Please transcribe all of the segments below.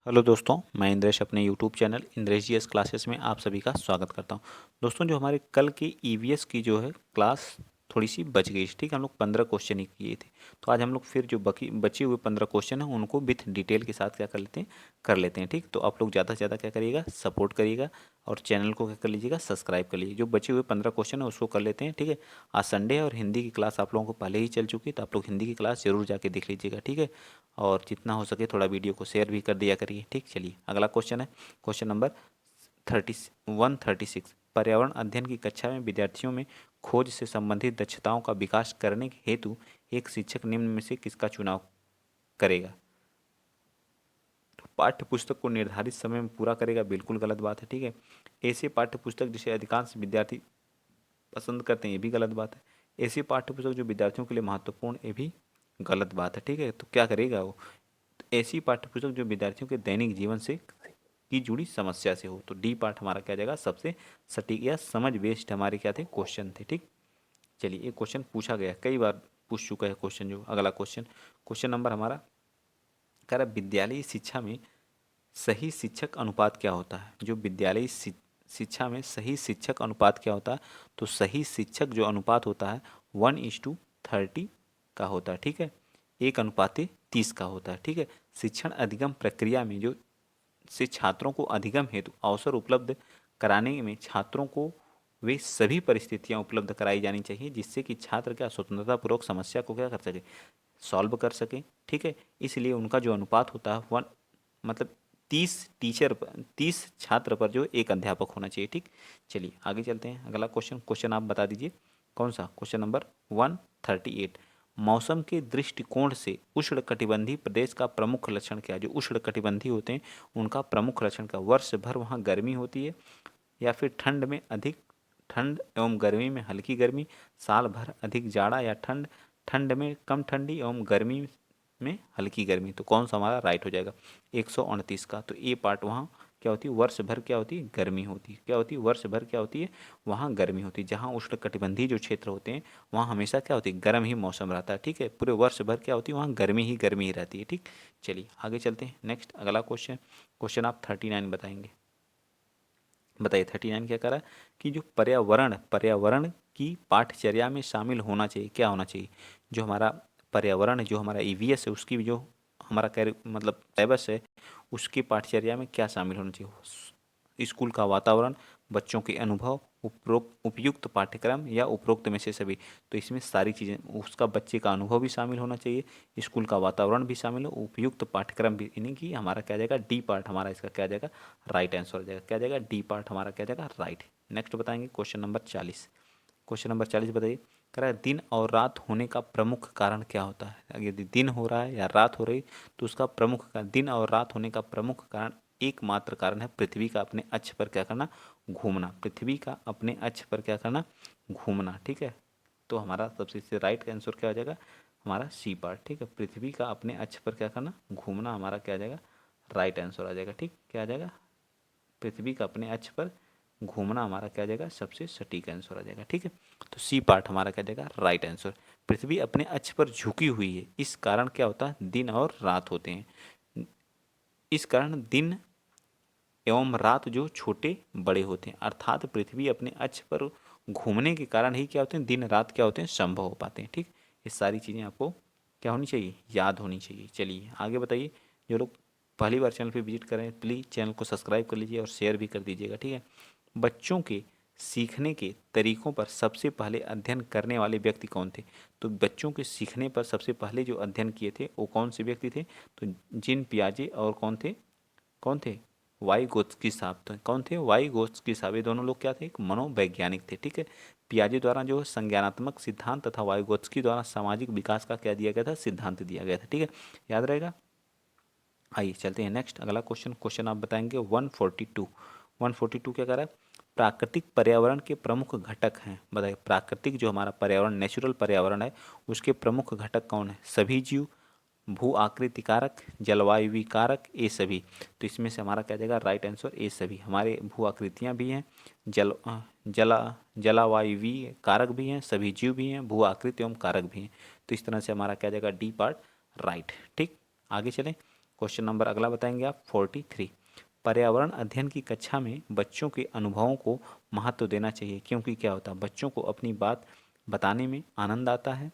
Hello दोस्तों, मैं इंद्रेश अपने YouTube channel Indresh GS classes में आप सभी का स्वागत करता हूं। दोस्तों, जो हमारे कल की ईवीएस की जो है क्लास थोड़ी सी बच गई। ठीक है, हम लोग 15 क्वेश्चन ही किए थे, तो आज हम लोग फिर जो बचे हुए 15 क्वेश्चन हैं उनको विथ डिटेल के साथ क्या कर लेते हैं। ठीक, तो आप लोग ज़्यादा से ज़्यादा क्या करिएगा, सपोर्ट करिएगा और चैनल को क्या कर लीजिएगा, सब्सक्राइब कर लीजिए। जो बचे हुए 15 क्वेश्चन है उसको कर लेते हैं। ठीक है, आज संडे है और हिंदी की क्लास आप लोगों को पहले ही चल चुकी है, तो आप लोग हिंदी की क्लास जरूर जाके देख लीजिएगा। ठीक है, और जितना हो सके थोड़ा वीडियो को शेयर भी कर दिया करिए। ठीक, चलिए अगला क्वेश्चन है, क्वेश्चन नंबर 136। पर्यावरण अध्ययन की कक्षा में विद्यार्थियों में खोज से संबंधित दक्षताओं का विकास करने के हेतु एक शिक्षक निम्न में से किसका चुनाव करेगा। तो पाठ्य पुस्तक को निर्धारित समय में पूरा करेगा, बिल्कुल गलत बात है। ठीक है, ऐसे पाठ्य पुस्तक जिसे अधिकांश विद्यार्थी पसंद करते हैं, ये भी गलत बात है। ऐसी पाठ्य पुस्तक जो विद्यार्थियों के लिए महत्वपूर्ण, ये भी गलत बात है। ठीक है, तो क्या करेगा वो, ऐसी पाठ्यपुस्तक जो विद्यार्थियों के दैनिक जीवन से की जुड़ी समस्या से हो। तो डी पार्ट हमारा क्या जाएगा, सबसे सटीक या समझ बेस्ड हमारे क्या थे, क्वेश्चन थे। ठीक, चलिए एक क्वेश्चन पूछा गया, कई बार पूछ चुका है क्वेश्चन। जो अगला क्वेश्चन, क्वेश्चन नंबर हमारा कह रहा है, विद्यालयी शिक्षा में सही शिक्षक अनुपात क्या होता है। जो विद्यालयी शिक्षा में सही शिक्षक अनुपात क्या होता है, तो सही शिक्षक जो अनुपात होता है 1:30 का होता है। ठीक है, 1:30 का होता है। ठीक है, शिक्षण अधिगम प्रक्रिया में जो से छात्रों को अधिगम हेतु अवसर उपलब्ध कराने में छात्रों को वे सभी परिस्थितियां उपलब्ध कराई जानी चाहिए जिससे कि छात्र क्या स्वतंत्रतापूर्वक समस्या को क्या कर सके, सॉल्व कर सके। ठीक है, इसलिए उनका जो अनुपात होता है वन, मतलब 30 छात्र पर जो एक अध्यापक होना चाहिए। ठीक, चलिए आगे चलते हैं। अगला क्वेश्चन, क्वेश्चन आप बता दीजिए कौन सा, क्वेश्चन नंबर 138। मौसम के दृष्टिकोण से उष्णकटिबंधीय प्रदेश का प्रमुख लक्षण क्या है। जो उष्णकटिबंधीय होते हैं उनका प्रमुख लक्षण क्या, वर्ष भर वहाँ गर्मी होती है या फिर ठंड में अधिक ठंड एवं गर्मी में हल्की गर्मी, साल भर अधिक जाड़ा या ठंड, ठंड में कम ठंडी एवं गर्मी में हल्की गर्मी। तो कौन सा हमारा राइट हो जाएगा, 129 का। तो ए पार्ट वहाँ क्या होती है, वर्ष भर क्या होती है, गर्मी होती है। क्या होती है, वर्ष भर क्या होती है, वहाँ गर्मी होती है। जहाँ उष्णकटिबंधीय जो क्षेत्र होते हैं वहाँ हमेशा क्या होती है, गर्म ही मौसम रहता है। ठीक है, पूरे वर्ष भर क्या होती है, वहाँ गर्मी ही रहती है। ठीक, चलिए आगे चलते हैं। नेक्स्ट अगला क्वेश्चन, क्वेश्चन आप 39 बताएंगे। बताइए 39 क्या करा कि जो पर्यावरण पर्यावरण की पाठचर्या में शामिल होना चाहिए, क्या होना चाहिए। जो हमारा पर्यावरण, जो हमारा ईवीएस है, उसकी जो हमारा कैर मतलब सिलेबस है, उसकी पाठचर्या में क्या शामिल होना चाहिए। स्कूल का वातावरण, बच्चों के अनुभव, उपरोक्त उपयुक्त पाठ्यक्रम या उपरोक्त में से सभी। तो इसमें सारी चीज़ें, उसका बच्चे का अनुभव भी शामिल होना चाहिए, स्कूल का वातावरण भी शामिल हो, उपयुक्त पाठ्यक्रम भी। यानी कि हमारा क्या जाएगा, डी पार्ट हमारा इसका क्या जाएगा, राइट आंसर हो जाएगा। क्या जाएगा, डी पार्ट हमारा क्या जाएगा, राइट। नेक्स्ट बताएंगे क्वेश्चन नंबर 40। क्वेश्चन नंबर 40 बताइए, कह रहा है दिन और रात होने का प्रमुख कारण क्या होता है। यदि दिन हो रहा है या रात हो रही, तो उसका प्रमुख दिन और रात होने का प्रमुख कारण, एकमात्र कारण है पृथ्वी का अपने अक्ष पर क्या करना, घूमना। पृथ्वी का अपने अक्ष पर क्या करना, घूमना। ठीक है, तो हमारा सबसे राइट आंसर क्या हो जाएगा, हमारा सी पार्ट। ठीक है, पृथ्वी का अपने अक्ष पर क्या करना, घूमना, हमारा क्या आ जाएगा, राइट आंसर आ जाएगा। ठीक, क्या आ जाएगा, पृथ्वी का अपने अक्ष पर घूमना हमारा क्या आ जाएगा, सबसे सटीक आंसर आ जाएगा। ठीक है, तो सी पार्ट हमारा क्या जाएगा, राइट आंसर। पृथ्वी अपने अक्ष पर झुकी हुई है, इस कारण क्या होता है, दिन और रात होते हैं। इस कारण दिन एवं रात जो छोटे बड़े होते हैं, अर्थात पृथ्वी अपने अक्ष पर घूमने के कारण ही क्या होते हैं, दिन रात क्या होते हैं, संभव हो पाते हैं। ठीक, ये सारी चीज़ें आपको क्या होनी चाहिए, याद होनी चाहिए। चलिए आगे बताइए। जो लोग पहली बार चैनल पे विजिट करें, प्लीज़ चैनल को सब्सक्राइब कर लीजिए और शेयर भी कर दीजिएगा। ठीक है, बच्चों के सीखने के तरीकों पर सबसे पहले अध्ययन करने वाले व्यक्ति कौन थे। तो बच्चों के सीखने पर सबसे पहले जो अध्ययन किए थे वो कौन से व्यक्ति थे, तो जिन पियाजे और कौन थे वाइगोत्स्की साहब। तो कौन थे, वाइगोत्स्की साहब। ये दोनों लोग क्या थे, एक मनोवैज्ञानिक थे। ठीक है, पियाजे द्वारा जो संज्ञानात्मक सिद्धांत तथा वाइगोत्स्की द्वारा सामाजिक विकास का क्या दिया गया था, सिद्धांत दिया गया था। ठीक है, याद रहेगा। आइए चलते हैं नेक्स्ट अगला क्वेश्चन, क्वेश्चन आप बताएंगे 142। 142 क्या कर रहा है, प्राकृतिक पर्यावरण के प्रमुख घटक हैं। बताइए, प्राकृतिक जो हमारा पर्यावरण, नेचुरल पर्यावरण है, उसके प्रमुख घटक कौन है। सभी जीव, भू आकृति कारक, जलवायु कारक, ये सभी। तो इसमें से हमारा क्या जाएगा, राइट आंसर ए सभी। हमारे भू आकृतियाँ भी हैं, जलवायु कारक भी हैं, सभी जीव भी हैं, भू आकृति एवं कारक भी हैं। तो इस तरह से हमारा क्या जाएगा, डी पार्ट राइट। ठीक, आगे चलें। क्वेश्चन नंबर अगला बताएंगे आप 43। पर्यावरण अध्ययन की कक्षा में बच्चों के अनुभवों को महत्व देना चाहिए, क्योंकि क्या होता है, बच्चों को अपनी बात बताने में आनंद आता है।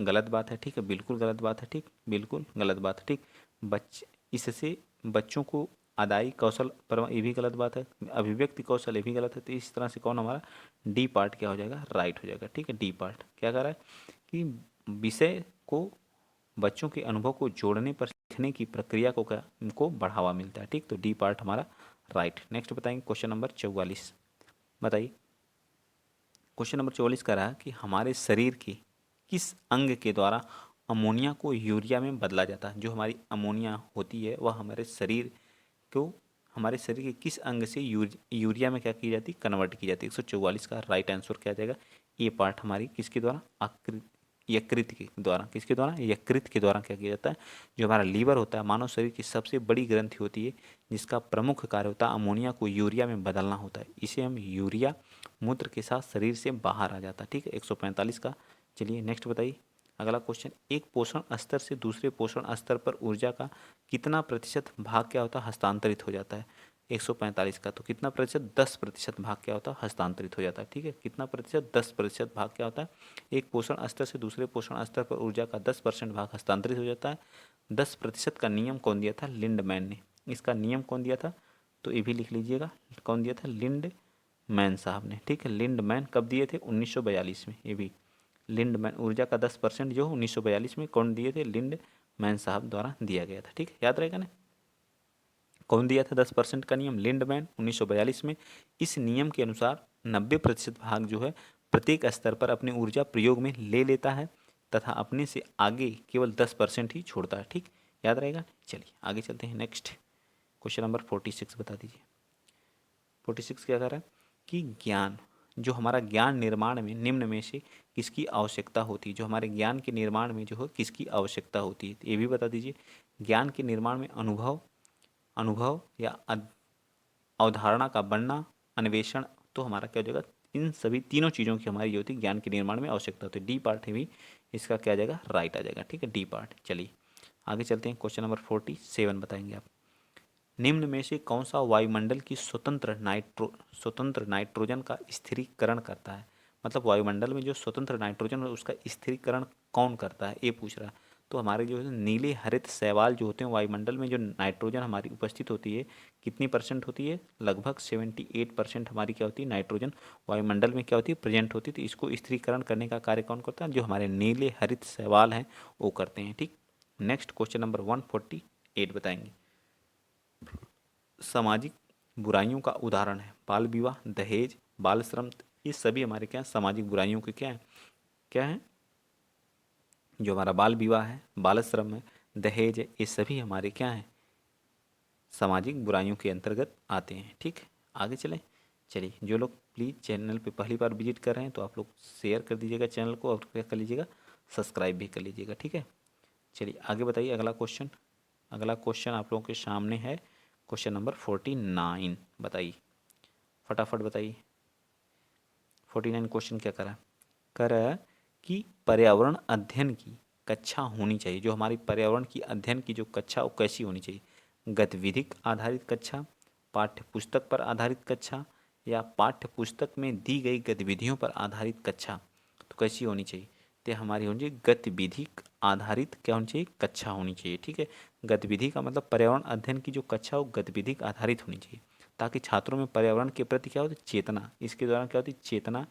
गलत बात है, ठीक है, बिल्कुल गलत बात है, ठीक, बिल्कुल गलत बात है, ठीक। बच्चे इससे बच्चों को अदाई कौशल पर, ये भी गलत बात है। अभिव्यक्ति कौशल, ये भी गलत है। तो इस तरह से कौन हमारा डी पार्ट क्या हो जाएगा, राइट हो जाएगा, ठीक है। डी पार्ट क्या कर रहा है कि विषय को, बच्चों के अनुभव को जोड़ने पर सीखने की प्रक्रिया को क्या, उनको बढ़ावा मिलता है, ठीक। तो डी पार्ट हमारा राइट। नेक्स्ट बताएंगे क्वेश्चन नंबर 44। बताइए क्वेश्चन नंबर 44 का रहा कि हमारे शरीर के किस अंग के द्वारा अमोनिया को यूरिया में बदला जाता है। जो हमारी अमोनिया होती है वह हमारे शरीर को, हमारे शरीर के किस अंग से यूरिया में क्या की जाती है, कन्वर्ट की जाती है। 144 का राइट आंसर क्या आ जाएगा, ये पार्ट हमारी किसके द्वारा, यकृत के द्वारा, किसके द्वारा, यकृत के द्वारा क्या किया जाता है। जो हमारा लीवर होता है, मानव शरीर की सबसे बड़ी ग्रंथि होती है, जिसका प्रमुख कार्य होता है अमोनिया को यूरिया में बदलना होता है। इसे हम यूरिया मूत्र के साथ शरीर से बाहर आ जाता है, ठीक है। 145 का। चलिए नेक्स्ट बताइए अगला क्वेश्चन। एक पोषण स्तर से दूसरे पोषण स्तर पर ऊर्जा का कितना प्रतिशत भाग क्या होता है, हस्तांतरित हो जाता है। 145 का। तो कितना प्रतिशत, 10% भाग क्या होता है, हस्तांतरित हो जाता है, ठीक है। कितना प्रतिशत, 10% भाग क्या होता है, एक पोषण स्तर से दूसरे पोषण स्तर पर ऊर्जा का 10% भाग हस्तांतरित हो जाता है। 10% का नियम कौन दिया था, लिंडमैन ने। इसका नियम कौन दिया था, तो ये भी लिख लीजिएगा, कौन दिया था, लिंडमैन साहब ने, ठीक है। लिंडमैन कब दिए थे, 1942 में। ये भी लिंडमैन, ऊर्जा का 10% जो 1942 में कौन दिए थे, लिंडमैन साहब द्वारा दिया गया था, ठीक है। याद रहेगा ना, कौन दिया था 10% का नियम, लिंडमैन, 1942 में। इस नियम के अनुसार 90% भाग जो है प्रत्येक स्तर पर अपनी ऊर्जा प्रयोग में ले लेता है तथा अपने से आगे केवल 10% ही छोड़ता है, ठीक। याद रहेगा। चलिए आगे चलते हैं। नेक्स्ट क्वेश्चन नंबर 46 बता दीजिए। 46 क्या कर रहा है कि ज्ञान, जो हमारा ज्ञान निर्माण में निम्न में से किसकी आवश्यकता होती है। जो हमारे ज्ञान के निर्माण में जो है किसकी आवश्यकता होती है, ये भी बता दीजिए। ज्ञान के निर्माण में अनुभव, अनुभव या अवधारणा का बनना, अन्वेषण, तो हमारा क्या हो जाएगा, इन सभी तीनों चीज़ों की हमारी होती है ज्ञान के निर्माण में आवश्यकता होती है। डी पार्ट है भी इसका क्या आ जाएगा, राइट आ जाएगा, ठीक है, डी पार्ट। चलिए आगे चलते हैं। क्वेश्चन नंबर 47 बताएंगे आप। निम्न में से कौन सा वायुमंडल की स्वतंत्र नाइट्रोजन का स्थिरीकरण करता है। मतलब वायुमंडल में जो स्वतंत्र नाइट्रोजन है उसका स्थिरीकरण कौन करता है, ये पूछ रहा है। तो हमारे जो है नीले हरित शैवाल जो होते हैं, वायुमंडल में जो नाइट्रोजन हमारी उपस्थित होती है कितनी परसेंट होती है, लगभग 78% हमारी क्या होती है, नाइट्रोजन वायुमंडल में क्या होती है, प्रेजेंट होती है। तो इसको स्थिरीकरण करने का कार्य कौन करता है, जो हमारे नीले हरित शैवाल हैं वो करते हैं, ठीक। नेक्स्ट क्वेश्चन नंबर 148 बताएंगे। सामाजिक बुराइयों का उदाहरण है बाल विवाह, दहेज, बाल श्रम। ये सभी हमारे क्या हैं, सामाजिक बुराइयों के क्या हैं, क्या हैं। जो हमारा बाल विवाह है, बाल श्रम है, दहेज है, ये सभी हमारे क्या हैं, सामाजिक बुराइयों के अंतर्गत आते हैं, ठीक है। आगे चलें। चलिए जो लोग प्लीज़ चैनल पे पहली बार विजिट कर रहे हैं तो आप लोग शेयर कर दीजिएगा चैनल को, और क्या कर लीजिएगा, सब्सक्राइब भी कर लीजिएगा, ठीक है। चलिए आगे बताइए अगला क्वेश्चन। अगला क्वेश्चन आप लोगों के सामने है क्वेश्चन नंबर 49। बताइए फटाफट बताइए। 49 क्वेश्चन क्या करा, कह रहा है कि पर्यावरण अध्ययन की कक्षा होनी चाहिए। जो हमारी पर्यावरण की अध्ययन की जो कक्षा वो कैसी होनी चाहिए, गतिविधिक आधारित कक्षा, पाठ्य पुस्तक पर आधारित कक्षा, या पाठ्य पुस्तक में दी गई गतिविधियों पर आधारित कक्षा। तो कैसी होनी चाहिए, तो हमारी होनी चाहिए गतिविधिक आधारित क्या होनी चाहिए, कक्षा होनी चाहिए, ठीक है। गतिविधि का मतलब पर्यावरण अध्ययन की जो कक्षा वो गतिविधिक आधारित होनी चाहिए, ताकि छात्रों में पर्यावरण के प्रति क्या होती चेतना, इसके द्वारा क्या होती चेतना,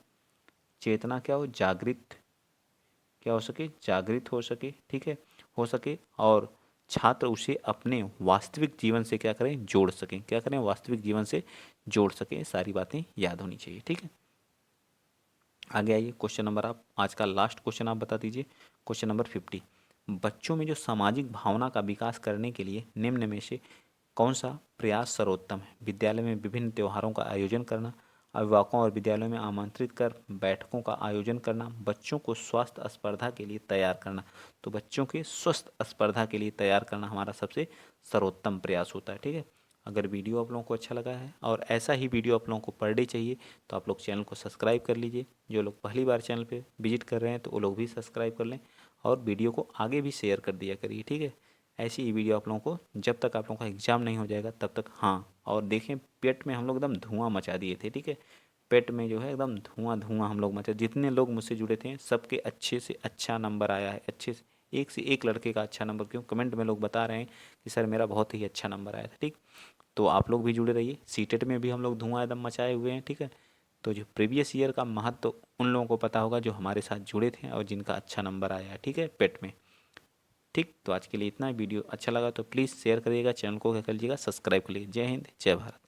चेतना क्या हो, जागृत क्या हो सके, जागृत हो सके, ठीक है, हो सके। और छात्र उसे अपने वास्तविक जीवन से क्या करें, जोड़ सकें, क्या करें, वास्तविक जीवन से जोड़ सकें। सारी बातें याद होनी चाहिए, ठीक है। आगे आइए क्वेश्चन नंबर, आप आज का लास्ट क्वेश्चन आप बता दीजिए। Question number 50। बच्चों में जो सामाजिक भावना का विकास करने के लिए निम्न में से कौन सा प्रयास सर्वोत्तम है। विद्यालय में विभिन्न त्योहारों का आयोजन करना, अभिभावकों और विद्यालयों में आमंत्रित कर बैठकों का आयोजन करना, बच्चों को स्वस्थ स्पर्धा के लिए तैयार करना। तो बच्चों के स्वस्थ स्पर्धा के लिए तैयार करना हमारा सबसे सर्वोत्तम प्रयास होता है, ठीक है। अगर वीडियो आप लोगों को अच्छा लगा है और ऐसा ही वीडियो आप लोगों को पर डे चाहिए तो आप लोग चैनल को सब्सक्राइब कर लीजिए। जो लोग पहली बार चैनल पे विजिट कर रहे हैं तो वो लोग भी सब्सक्राइब कर लें और वीडियो को आगे भी शेयर कर दिया करिए, ठीक है। ऐसी ही वीडियो आप लोगों को, जब तक आप लोगों का एग्ज़ाम नहीं हो जाएगा तब तक। हाँ, और देखें पेट में हम लोग एकदम धुआं मचा दिए थे, ठीक है। पेट में जो है एकदम धुआं धुआं हम लोग मचा, जितने लोग मुझसे जुड़े थे सबके अच्छे से अच्छा नंबर आया है, अच्छे से एक लड़के का अच्छा नंबर, क्यों कमेंट में लोग बता रहे हैं कि सर मेरा बहुत ही अच्छा नंबर आया था, ठीक। तो आप लोग भी जुड़े रहिए। सीटेट में भी हम लोग धुआं एकदम मचाए हुए हैं, ठीक है। तो जो प्रीवियस ईयर का महत्व तो उन लोगों को पता होगा जो हमारे साथ जुड़े थे और जिनका अच्छा नंबर आया है, ठीक है, पेट में। ठीक, तो आज के लिए इतना ही। वीडियो अच्छा लगा तो प्लीज़ शेयर करिएगा, चैनल को क्या कर लीजिएगा, सब्सक्राइब कर लीजिए। जय हिंद, जय भारत।